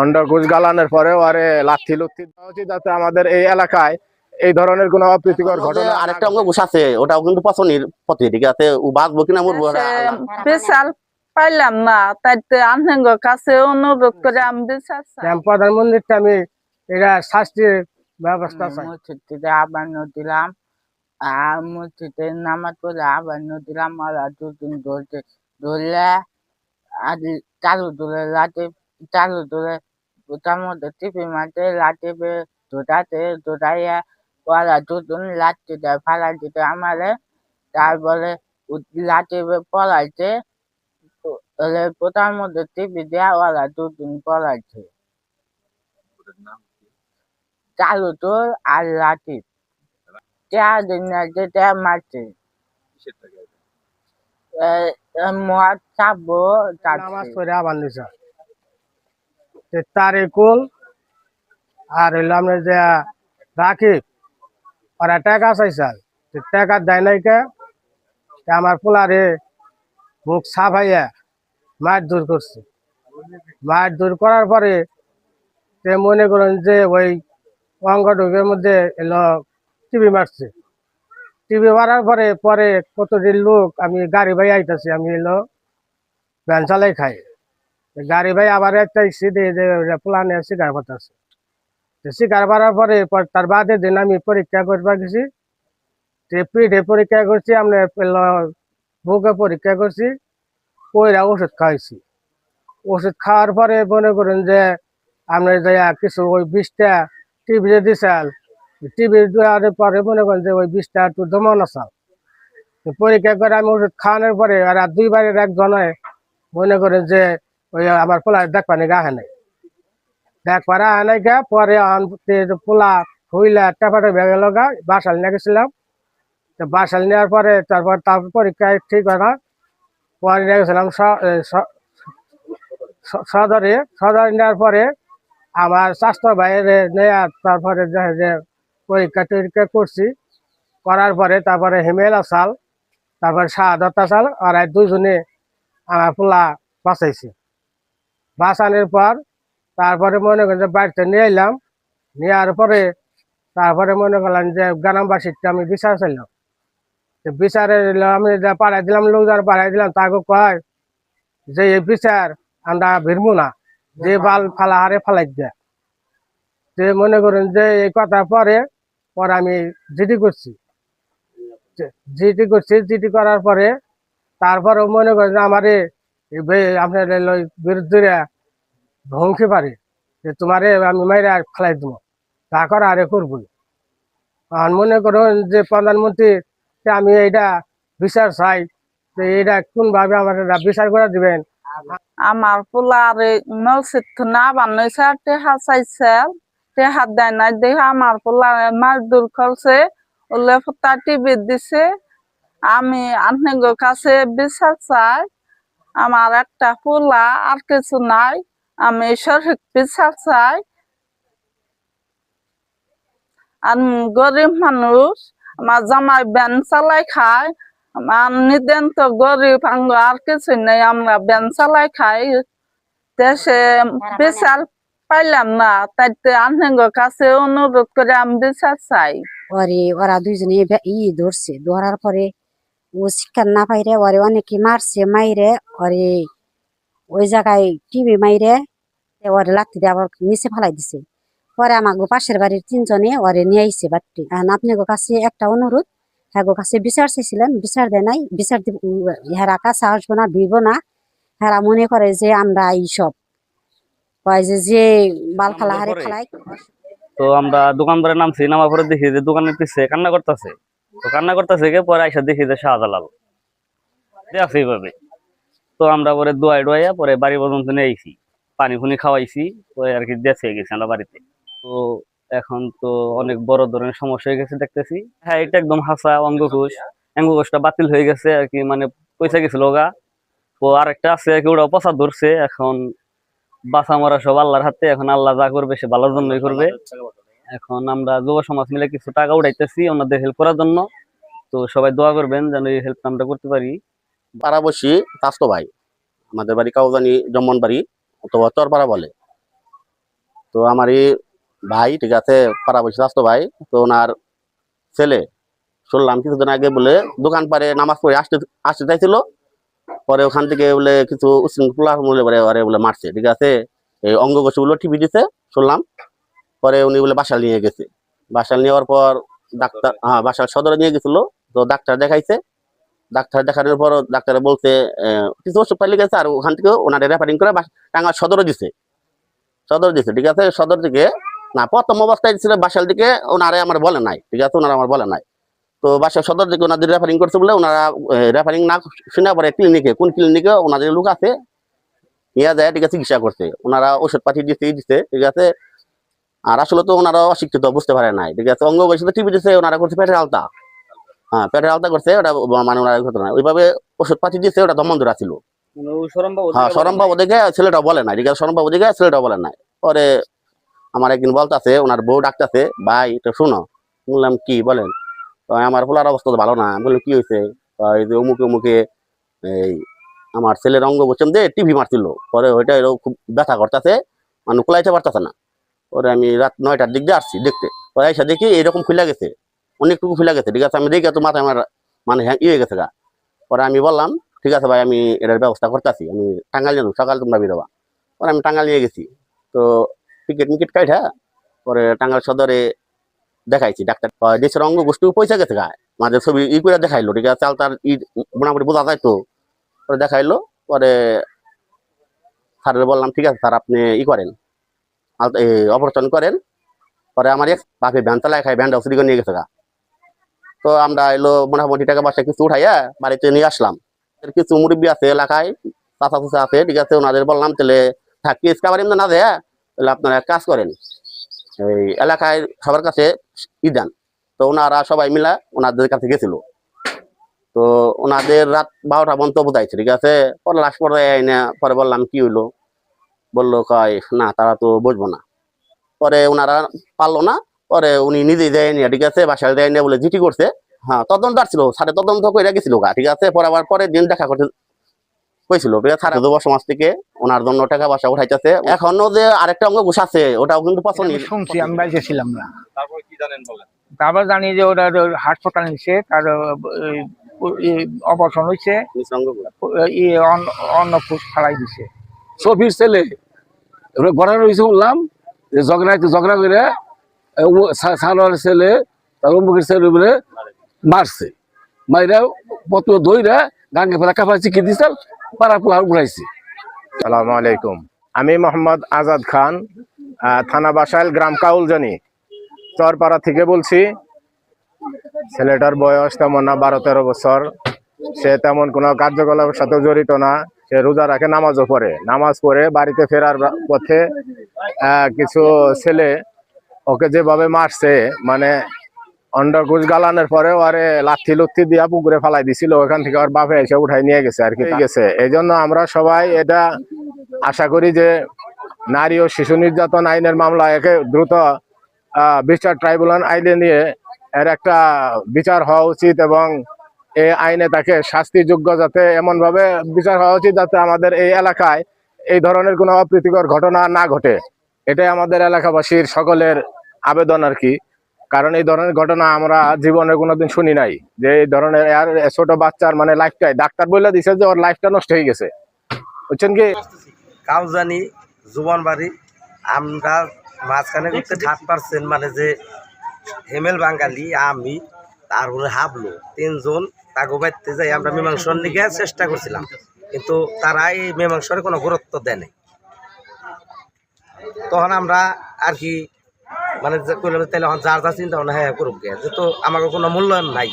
অন্ডকোষ গালানোর পরে আরে লাথি লুথি দেওয়া উচিত, যাতে আমাদের এই এলাকায় এই ধরনের কোনো অপ্রীতিকর ঘটনা। আরেকটা অঙ্গকোষ আছে, ওটাও কিন্তু পছন্দের পথে, ঠিক আছে, ও বাঁচবো কিনা মরবো বিচার পাইলাম না, তাইতে আনহেঙ্গ কাছে অনুরোধ করে আমি বিচার চাই। প্রধানমন্ত্রীকে আমি এটা শাস্তির ব্যবস্থা চাই। মসজিদে আবার দিলাম, আর মসজিদে নামাজ পড়লে আবার দিলাম, আর দুদিন ধরলে আর চালু ধরে ওটার মধ্যে টিপি মারতে লাঠি দৌড়াইয়া ওরা দুদিন লাঠি দেয় ফালাই দিতে আমারে, তারপরে লাঠি পড়াইছে, ওটার মধ্যে টিপি দেয়া ওরা দুদিন পড়াইছে। চালু তোর আর লাঠি যেটা মারছে মদ চাপবো নামাজ পড়ে আবার নিছে তারিকুল আর হইলো আমরা যে রাকিব, ওরা টাকা চাইছাল, টাকা দেয় নাই কে, আমার পোলারে বুক সাফাইয়া মার দূর করছে। মার দূর করার পরে মনে করেন যে ওই অঙ্গঢুকের মধ্যে এলো টিভি মারছে। টিভি মারার পরে পরে কতদিন লোক, আমি গাড়ি ভাই আইতেছি, আমি এলো ভ্যান চালাই খাই, গাড়ি ভাই আবার একটা প্লানে শিকার করতেছে। শিকার করার পরে তার বাদে দিন আমি পরীক্ষা করবা গেছি, পিঠে পরীক্ষা করছি, আমরা বুকে পরীক্ষা করছি, কইরা ওষুধ খাওয়াইছি। ওষুধ খাওয়ার পরে মনে করেন যে আমরা যাইয়া কিছু ওই 20টা টিভি দিছাল, টিভি দেওয়ার পরে মনে করেন যে ওই 20টা একটু দমানো চাল। পরীক্ষা করে আমি ওষুধ খাওয়ানোর পরে আর দুইবারের একজনে মনে করেন যে ওই আমার পোলা দেখবানি গা হয় নাই, দেখবার আয় নাই গা। পরে পোলা হইলা টাপাটা ভেঙে লগা বাসাল নিয়ে গেছিলাম। বাসাল নেওয়ার পরে তারপর পরীক্ষায় ঠিক হয় না, পরে নিয়ে গেছিলাম সদরে নেওয়ার পরে আমার স্বাস্থ্য বাইরে নেয়া, তারপরে যে পরীক্ষা টরীক্ষা করছি, করার পরে তারপরে হিমেল আসাল, তারপরে শাহাদত আসাল, আর দুইজনে আমার পোলা বাঁচাইছে। বাঁচানোর পর তারপরে মনে করেন যে বাড়িতে নিয়ে এলাম, নেওয়ার পরে তারপরে মনে করলাম যে গ্রামবাসীকে আমি বিচার চাইলাম। বিচারে আমি পাড়াই দিলাম, লোকজন পাড়াই দিলাম, তাকে কয় যে এই বিচার আমরা ভিড়বো না, যে বাল ফালা হারে ফালাই দেয়। যে মনে করেন যে এই কথা পরে আমি জিডি করছি, জিডি করার পরে তারপরে মনে করেন যে আমার আপনার বিরুদ্ধে হুমকি পারে যে তোমারে আমি মাইরা ফেলাই দেবো, তা করা আরে করবো। আর মনে করুন যে প্রধানমন্ত্রী আমি এইটা বিচার চাই, যে এইটা কোন ভাবে আমার বিচার করে দিবেন। আমার পোলার মসজিদ না বানাইছে, টেহা চাইছে, টেহা দেয় নাই দেখে আমার পোলার মাছ দূর করছে, ওলে ফুটা টিভি দিছে। আমি আনহেঙ্গ কাছে বিচার চাই, আমার একটা পোলা, আর কিছু নাই, আমি সঠিক বিচার চাই। আর গরিব মানুষ, আমার জামাই ব্যান চালাই খায়, আমার নিদেন তো গরিব আর কিছু নেই, আমরা ব্যান চালাই খাই। দেশে বিচার পাইলাম না, তাইতে আনহেঙ্গ কাছে অনুরোধ করে আমি বিচার চাই। ওরা দুইজনে ধরছে, ধরার পরে ও শিক্ষা না পাইরে ওরে অনেকে মারছে, মাইরে ওরে ওই জায়গায় টিভি মাইরে ওরে লাথি দিয়ে আবার নিচে ফালাই দিছে। পরে আমাকে পাশের বাড়ির 3 জনে ওরে নিয়ে আইছে বাড়িতে। আপনার কাছে একটা অনুরোধ, হ্যাঁ কাছে বিচার চাইছিলেন, বিচার দেয় নাই, বিচার হেরা কাছে আসবো না, দিব না। হেরা মনে করে যে আমরা এইসব কয় যে বাল ফালা হারে ফালাই। তো আমরা দোকানদারের নামছি, নামার পরে দেখি যে দোকানের পিছিয়ে কান্না করতেছে। তো কান্না করতেছে কে, পরে আইসা দেখি যে শাহজালাল দেখছি এইভাবে। তো আমরা পরে দোয়াইয়া পরে বাড়ি পর্যন্ত নিয়ে আইছি, পানি ফুনি খাওয়াইছি, পরে আর কি দেখে গেছি আমরা বাড়িতে। তো এখন তো অনেক বড় ধরনের সমস্যা হয়ে গেছে দেখতেছি। হ্যাঁ, এটা একদম হাসা অঙ্গকোষটা বাতিল হয়ে গেছে আর কি, মানে পয়সা গেছিল গা। তো আরেকটা আছে আর কি, ওটাও পচা ধরছে। এখন বাঁচা মরা সব আল্লাহর হাতে, এখন আল্লাহ যা করবে সে ভালোর জন্যই করবে। এখন আমরা যুব সমাজ মিলে কিছু টাকা উঠাইতেছি ওনাদের হেল্প করার জন্য। তো সবাই দোয়া করবেন যেন এই হেল্প আমরা করতে পারি। পাড়াবসী স্বাস্থ্য ভাই, আমাদের বাড়ি কাউজানি জম্মন বাড়ি অথবা চরপাড়া বলে। তো আমারই ভাই, ঠিক আছে, পাড়াপড়শি স্বাস্থ্য ভাই, তো ওনার ছেলে শুনলাম কিছুদিন আগে বলে দোকান পারে নামাজ পড়ে আসতে আসতে চাইছিল, পরে ওখান থেকে বলে কিছু উশৃঙ্খলা মূল্যে বলে মারছে, ঠিক আছে। এই অঙ্গঘোষ গুলো টিভি দিছে শুনলাম। পরে উনি বলে বাসাল নিয়ে গেছে। বাসাল নেওয়ার পর ডাক্তার, হ্যাঁ, বাসাল সদরে নিয়ে গেছিল। তো ডাক্তার দেখাইছে। ডাক্তার দেখানোর পর ডাক্তারে বলছে কিছু ওষুধ পাইলে গেছে, আর ওখান থেকে ওনারে রেফারিং করে টাঙ্গাইল সদরে দিছে। ঠিক আছে। সদর দিকে না, প্রথম অবস্থায় ছিল বাসাল দিকে, ওনারে আমার বলে নাই, ঠিক আছে, ওনারা আমার বলে নাই। তো বাসার সদর দিকে ওনাদের রেফারিং করছে বলে ওনারা রেফারিং না শুনে পরে কোন ক্লিনিকে ওনাদের লোক আছে নিয়ে যায়, ঠিক আছে, চিকিৎসা করছে। ওনারা ওষুধ পাতি দিচ্ছে, ঠিক আছে। আর আসলে তো ওনারা অশিক্ষিত, বুঝতে পারে নাই, ঠিক আছে। অঙ্গঘোষ টিভি দিচ্ছে, ওনারা করছে পেটের আলতা। হ্যাঁ, পেটের আলতা করছে, ওটা মানে ওনারা ঘটনা ওইভাবে ওষুধ পাতি দিচ্ছে, ওটা দমন ধরা ছিল। হ্যাঁ, সরম বাবু দেখে ছেলেটাও বলে নাই, ঠিক আছে, সরম বাবু দেখে ছেলেটাও বলে নাই। পরে আমার একদিন বলতেছে, ওনার বউ ডাকতেছে, ভাই এটা শুনো। বললাম কি বলেন? আমার পোলার অবস্থা তো ভালো না। বললো কি হয়েছে? এই যে অমুকে অমুকে এই আমার ছেলের অঙ্গ বলছেন যে টিভি মারছিল, পরে ওইটা খুব ব্যথা করতেছে, মানে কুলাইতে পারতেছে না। পরে আমি রাত 9টার দিক দিয়ে আসছি দেখতে, পরে এসে দেখি এরকম খুলে গেছে, অনেকটুকু খুলে গেছে, ঠিক আছে। আমি দেখি তো মাথায় আমার মানে ইয়ে গেছে গা। পরে আমি বললাম ঠিক আছে ভাই, আমি এটার ব্যবস্থা করতেছি, আমি টাঙ্গাইল জানো, সকাল তোমরা বেরোবা। পরে আমি টাঙ্গাইল নিয়ে গেছি। তো টিকিট কাইটা পরে টাঙ্গাইল সদরে দেখাইছি। ডাক্তার দেশের অঙ্গ গোষ্ঠী পয়সা গেছে গায়ে, মাঝে ছবি করে দেখাইলো, ঠিক আছে, চাল তার মোটামুটি বোঝা যায়। তো পরে দেখাইলো। পরে স্যারের বললাম ঠিক আছে স্যার, আপনি করেন, অপারেশন করেন। পরে আমার এক বাপে ভ্যান চালায় খাই, ভ্যানটা চুরি করে নিয়ে গেছে গা। তো আমরা মোটামুটি টাকা পয়সা কিছু উঠাইয়া বাড়িতে নিয়ে আসলাম। কিছু মুরব্বী আছে এলাকায়, চাচা চাচা আছে, ঠিক আছে, ওনাদের বললাম তাহলে থাকি খাবার এমনি না দেয়, তাহলে আপনারা এক কাজ করেন, এই এলাকায় সবার কাছে দেন। তো ওনারা সবাই মিলা ওনাদের কাছে গেছিল। তো ওনাদের রাত 12টা পর্যন্ত বোঝাইছে, ঠিক আছে। পরে লাস্ট পরে পরে বললাম কি হইলো, বললো কয় না তারা তো বুঝবো না। পরে ওনারা পারলো না। পরে উনি নিজেই দেয় নিয়ে, ঠিক আছে, বাসায় দেয় নিয়ে বলে জিটি করছে। হ্যাঁ, তদন্ত ছিল, সাড়ে তদন্ত করে গেছিল গা, ঠিক আছে। পরে আবার পরের দিন দেখা করতে কইছিল, সারা যুব সমাজ থেকে ওনার জন্য টাকা পয়সা উঠাইতেছে। এখনো যে আরেকটা অঙ্গ ঘুষ আছে, ওটাও কিন্তু পছন্দ শুনছি, আমি বাড়িতে ছিলাম না। তারপর কি জানেন বলেন? তারপর জানি যে ওটা হাসপাতাল নিচ্ছে, তার অপারেশন হয়েছে, অন্য ফুস ফালাই দিছে। সফির ছেলে এবার গড়া রয়েছে, বললাম যে ঝগড়া করে সালোয়ার ছেলে তার অমুকের ছেলে বলে মারছে, মাইরা পত্র দইরা গাঙ্গে ফেলা কাপড় চিকি দিছে, পাড়া পোলা উড়াইছে। আসসালামু আলাইকুম। আমি মোহাম্মদ আজাদ খান, থানা বাসাইল, গ্রাম কাউলজানি, চরপাড়া থেকে বলছি। ছেলেটার বয়স তেমন না, 12-13 বছর। সে তেমন কোনো কার্যকলাপের সাথে জড়িত না। সে রোজা রাখে, নামাজও পড়ে। নামাজ পড়ে বাড়িতে ফেরার পথে কিছু ছেলে ওকে যেভাবে মারছে, মানে অন্ডারকুশ গালানোর পরে আরে লাথি লুথি দিয়া পুকুরে ফালাই দিছিল। ওখান থেকে ওর বাপে এসে উঠাই নিয়ে গেছে আর কি গেছে। এই জন্য আমরা সবাই এটা আশা করি যে নারী ও শিশু নির্যাতন আইনের মামলা একে দ্রুত বিচার ট্রাইব্যুনাল আইনে নিয়ে এর একটা বিচার হওয়া উচিত, এবং এই আইনে তাকে শাস্তিযোগ্য যাতে এমন ভাবে বিচার হওয়া উচিত যাতে আমাদের এই এলাকায় এই ধরনের কোনো অপ্রীতিকর ঘটনা না ঘটে। এটাই আমাদের এলাকাবাসীর সকলের আবেদন আর কি। কারণ এই ধরনের ঘটনা আমরা জীবনে কোনোদিন শুনি নাই, যে এই ধরনের আর ছোট বাচ্চার মানে লাইফটাই ডাক্তার বলে দিছে যে ওর লাইফটা নষ্ট হয়ে গেছে, বুঝছেন কি। কাউজানি জুবন বাড়ি, আমরা মাঝখানে করতে 60% মানে যে হেমেল বাঙালি, আমি তারপরে হাবলো 3 জন তাকে বাড়তে যাই, আমরা মীমাংসার নিয়ে চেষ্টা করছিলাম, কিন্তু তারা এই মীমাংসার কোনো গুরুত্ব দেয়নি। তখন আমরা আর কি মানে কইলাম তাহলে যার যা চিন্তা ভাবনা হ্যাঁ করুক, যেহেতু আমাকে কোনো মূল্যায়ন নাই।